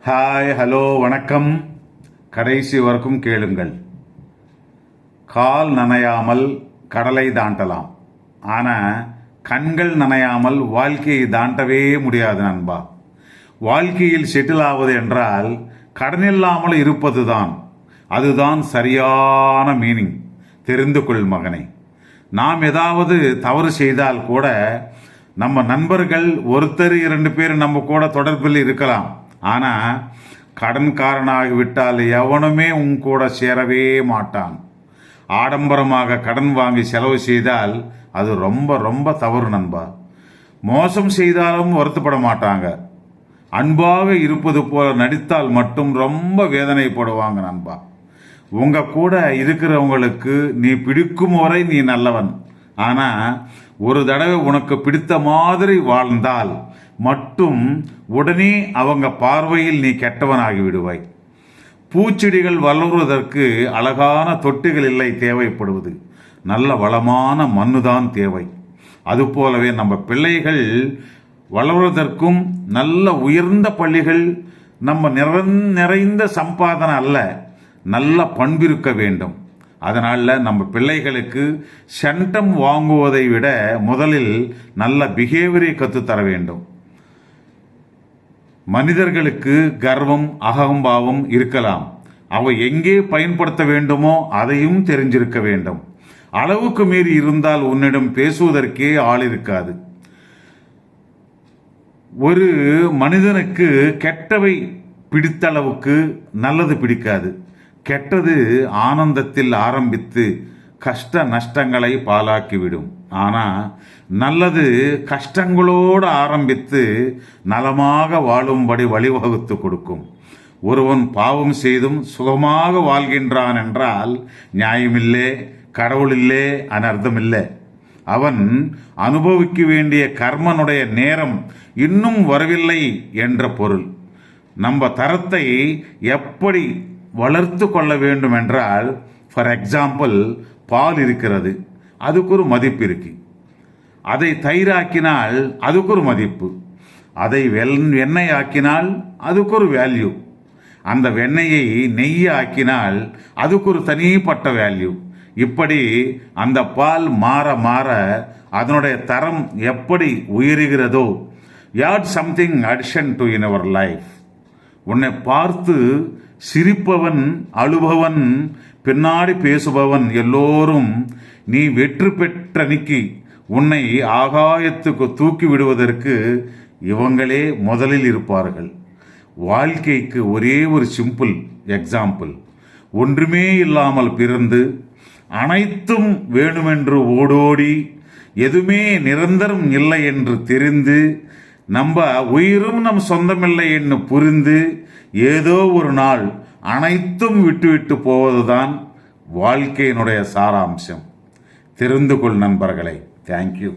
Hi, hello, வணக்கம். கடைசி வரைக்கும் கேளுங்கள். கால் நனையாமல் கடலை தாண்டலாம், ஆனால் கண்கள் நனையாமல் வாழ்க்கையை தாண்டவே முடியாது நண்பா. வாழ்க்கையில் செட்டில் ஆவது என்றால் கடனில்லாமல் இருப்பது தான். அதுதான் சரியான மீனிங். தெரிந்து கொள் மகனே. நாம் ஏதாவது தவறு செய்தால் கூட நம்ம நண்பர்கள் ஒருத்தர் 2 பேர் நம்ம கூட தொடர்பில் இருக்கலாம். ஆனால் கடன்காரனாகிவிட்டால் எவனுமே உன் கூட சேரவே மாட்டான். ஆடம்பரமாக கடன் வாங்கி செலவு செய்தால் அது ரொம்ப ரொம்ப தவறு நண்பா. மோசம் செய்தாலும் வருத்தப்பட மாட்டாங்க. அன்பாக இருப்பது போல நடித்தால் மட்டும் ரொம்ப வேதனைப்படுவாங்க நண்பா. உங்க கூட இருக்கிறவங்களுக்கு நீ பிடிக்கும் வரை நீ நல்லவன். ஆனால் ஒரு தடவை உனக்கு பிடித்த மாதிரி வாழ்ந்தால் மட்டும் உடனே அவங்க பார்வையில் நீ கெட்டவனாகி விடுவாய். பூச்செடிகள் வளர்வதற்கு அழகான தொட்டிகள் இல்லை தேவைப்படுவது, நல்ல வளமான மண்ணுதான் தேவை. அதுபோலவே நம்ம பிள்ளைகள் வளர்வதற்கும் நல்ல உயர்ந்த பள்ளிகள், நம்ம நிறைந்த சம்பாதனை அல்ல, நல்ல பண்பிருக்க வேண்டும். அதனால் நம்ம பிள்ளைகளுக்கு சென்டம் வாங்குவதை விட முதலில் நல்ல பிஹேவியரை கற்றுத்தர வேண்டும். மனிதர்களுக்கு கர்வம் அகம்பாவம் இருக்கலாம். அவை எங்கே பயன்படுத்த வேண்டுமோ அதையும் தெரிஞ்சிருக்க வேண்டும். அளவுக்கு மீறி இருந்தால் உன்னிடம் பேசுவதற்கே ஆள் இருக்காது. ஒரு மனிதனுக்கு கெட்டவை பிடித்த அளவுக்கு நல்லது பிடிக்காது. கெட்டது ஆனந்தத்தில் ஆரம்பித்து கஷ்ட நஷ்டங்களை பாலாக்கிவிடும். ஆனால் நல்லது கஷ்டங்களோடு ஆரம்பித்து நலமாக வாழும்படி வழிவகுத்து கொடுக்கும். ஒருவன் பாவம் செய்தும் சுகமாக வாழ்கின்றான் என்றால் நியாயமில்லை, கடவுள் இல்லை, அனர்த்தமில்லை. அவன் அனுபவிக்க வேண்டிய கர்மனுடைய நேரம் இன்னும் வரவில்லை என்ற பொருள். நம்ம தரத்தை எப்படி வளர்த்து கொள்ள வேண்டும் என்றால், ஃபார் எக்ஸாம்பிள், பால் இருக்கிறது, அதுக்கு ஒரு மதிப்பு இருக்கு. அதை தயிராக்கினால் அதுக்கு ஒரு மதிப்பு. அதை வெண்ணெய் ஆக்கினால் அதுக்கு ஒரு வேல்யூ. அந்த வெண்ணெயை நெய் ஆக்கினால் அதுக்கு ஒரு தனிப்பட்ட வேல்யூ. இப்படி அந்த பால் மாற மாற அதனுடைய தரம் எப்படி உயர்கிறதோ, add something addition to in our life. உன்னை பார்த்து சிரிப்பவன், அழுபவன், பின்னாடி பேசுபவன் எல்லோரும் நீ வெற்றி பெற்றனிக்கு உன்னை ஆகாயத்துக்கு தூக்கி விடுவதற்கு இவங்களே முதலில் இருப்பார்கள். வாழ்க்கைக்கு ஒரே ஒரு சிம்பிள் எக்ஸாம்பிள். ஒன்றுமே இல்லாமல் பிறந்து அனைத்தும் வேணுமென்று ஓடோடி எதுவுமே நிரந்தரம் இல்லை என்று தெரிந்து நம்ம உயிரும் நம் சொந்தமில்லை என்று புரிந்து ஏதோ ஒரு நாள் அனைத்தும் விட்டுவிட்டு போவதுதான் வாழ்க்கையினுடைய சாராம்சம். தெரிந்து கொள் நண்பர்களே. தேங்க்யூ.